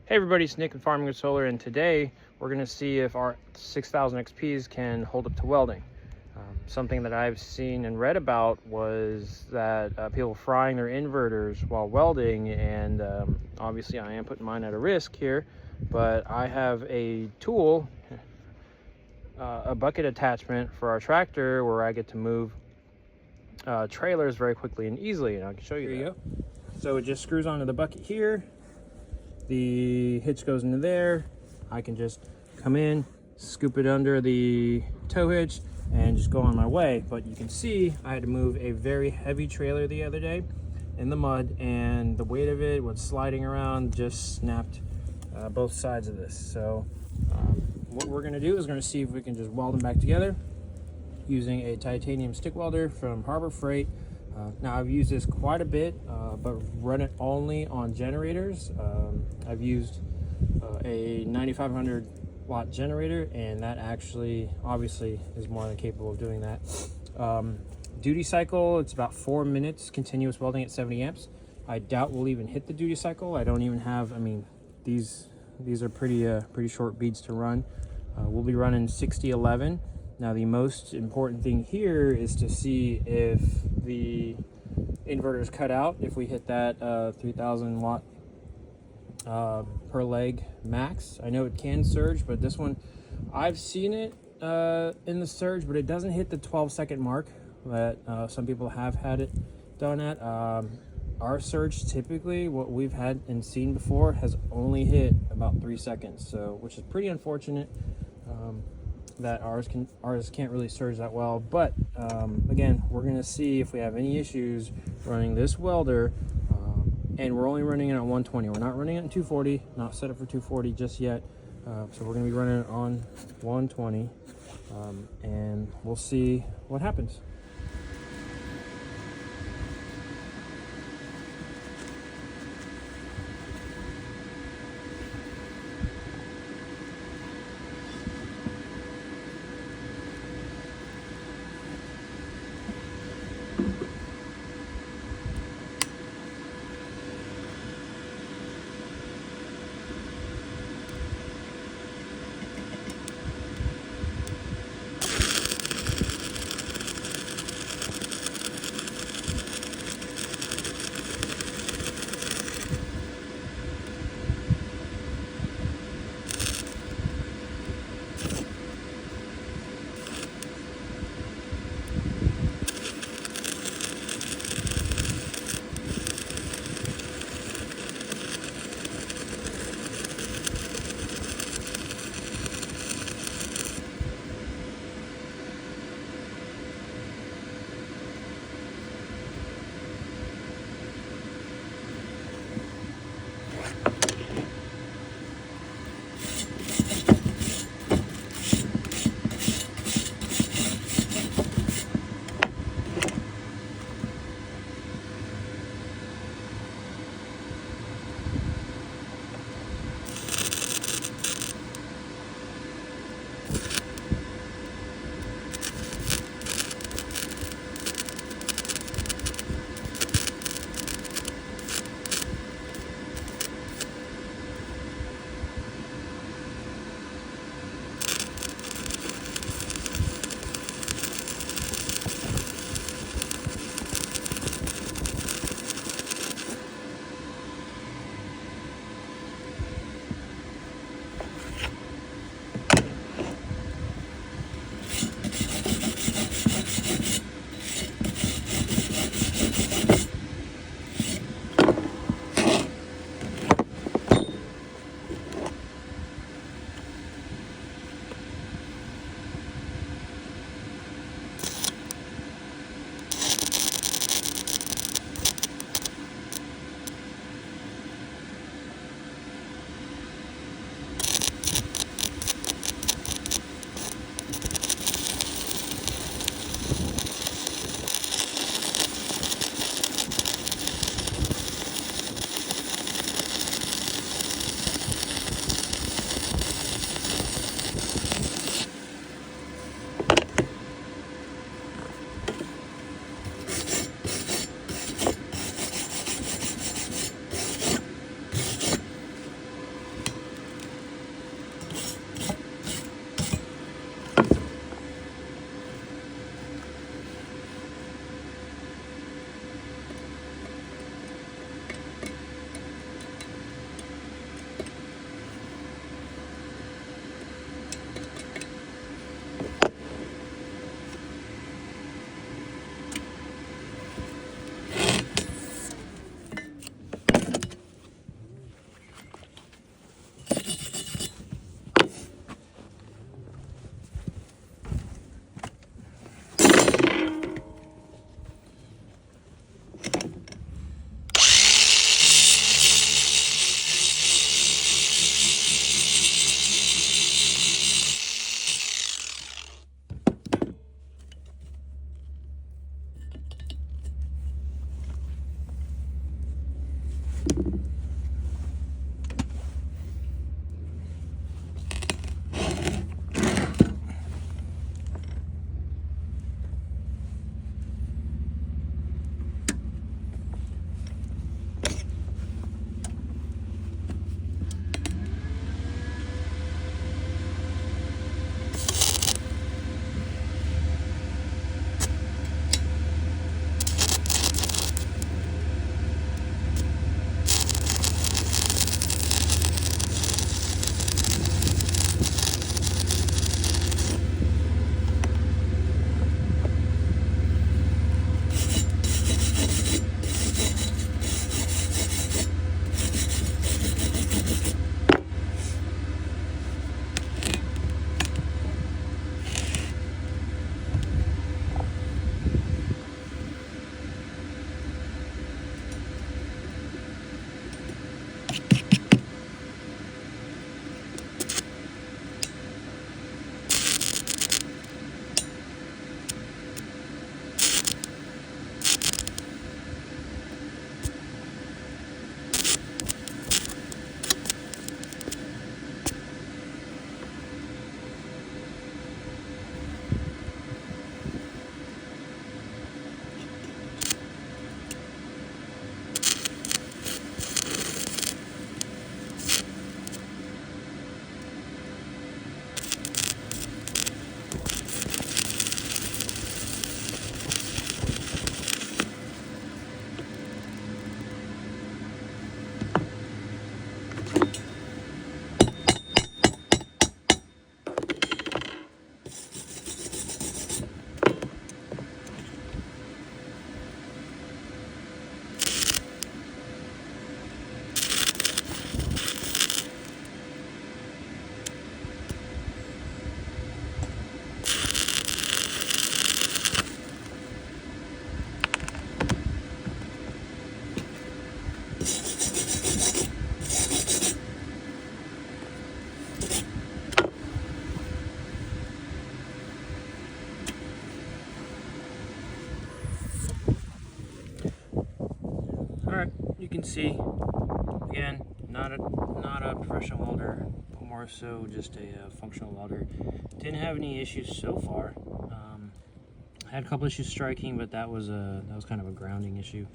Hey everybody, it's Nick with Farming with Solar, and today we're going to see if our 6000 XPs can hold up to welding. Something that I've seen and read about was that people frying their inverters while welding, and obviously I am putting mine at a risk here, but I have a tool, a bucket attachment for our tractor where I get to move trailers very quickly and easily, and I can show you. Here you go. So it just screws onto the bucket here. The hitch goes into there. I can just come in, scoop it under the tow hitch, and just go on my way. But you can see I had to move a very heavy trailer the other day in the mud, and the weight of it was sliding around, just snapped both sides of this. So what we're gonna do is gonna see if we can just weld them back together using a titanium stick welder from Harbor Freight. Now I've used this quite a bit, but run it only on generators. I've used a 9500 watt generator, and that actually obviously is more than capable of doing that. Duty cycle, it's about 4 minutes continuous welding at 70 amps. I doubt we'll even hit the duty cycle. I don't even have, I mean, these are pretty short beads to run. We'll be running 6011. Now the most important thing here is to see if the inverter is cut out, if we hit that 3000 watt per leg max. I know it can surge, but this one, I've seen it in the surge, but it doesn't hit the 12-second mark that some people have had it done at. Our surge, typically what we've had and seen before, has only hit about 3 seconds, so which is pretty unfortunate. That ours can't really surge that well, but again, we're gonna see if we have any issues running this welder, and we're only running it on 120. We're not running it on 240, not set up for 240 just yet, so we're gonna be running it on 120, and we'll see what happens. see, again, not a professional welder, but more so just a functional welder. Didn't have any issues so far. Had a couple issues striking, but that was kind of a grounding issue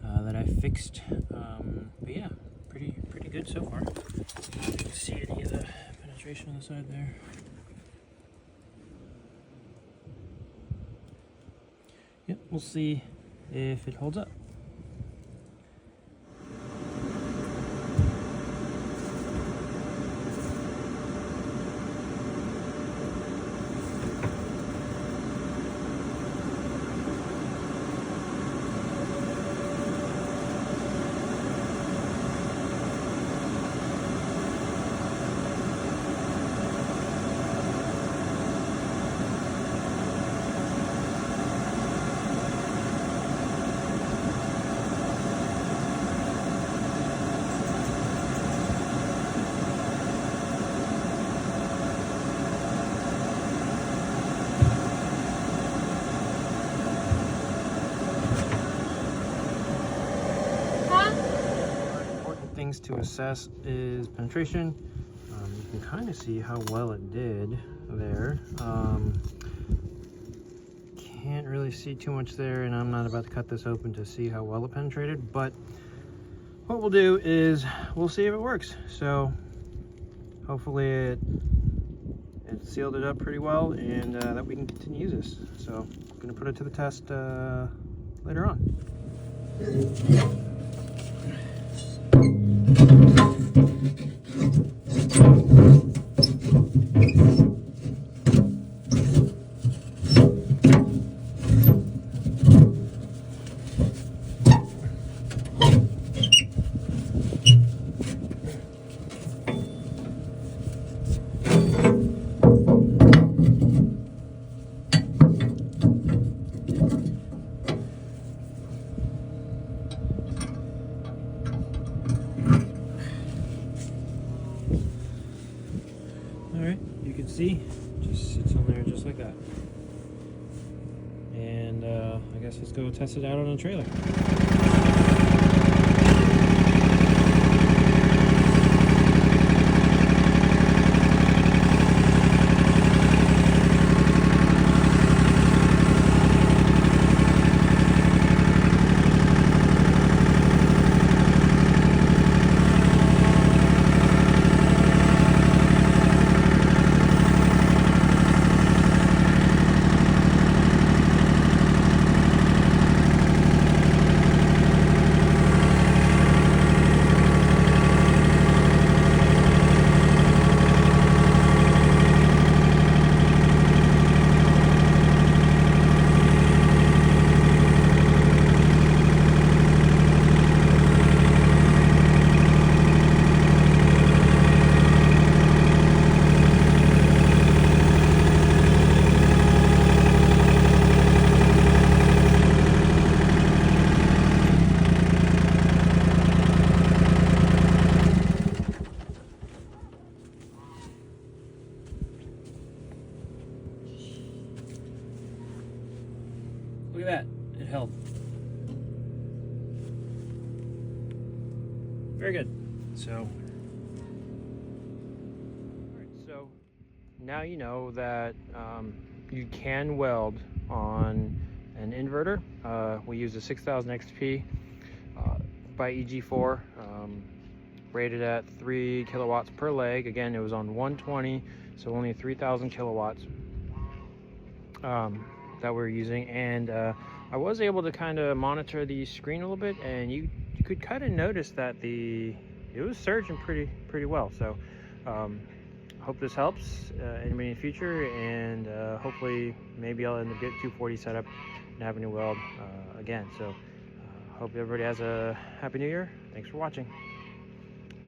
that I fixed. But yeah, pretty good so far. You can see any of the penetration on the side there. Yep, we'll see if it holds up. Things to assess is penetration. You can kind of see how well it did there. Can't really see too much there, and I'm not about to cut this open to see how well it penetrated, but what we'll do is we'll see if it works. So hopefully it sealed it up pretty well, and that we can continue to use this. So I'm going to put it to the test later on. Alright, you can see, just sits on there just like that. And I guess let's go test it out on a trailer. Look at that, it held. Very good. So now you know that you can weld on an inverter. We use a 6000 XP by EG4, rated at 3 kilowatts per leg. Again, it was on 120, so only 3000 kilowatts that we're using. And I was able to kind of monitor the screen a little bit, and you could kind of notice that it was surging pretty well. So hope this helps anybody in the future, and hopefully maybe I'll end up getting 240 set up and having to weld again. So hope everybody has a happy new year. Thanks for watching.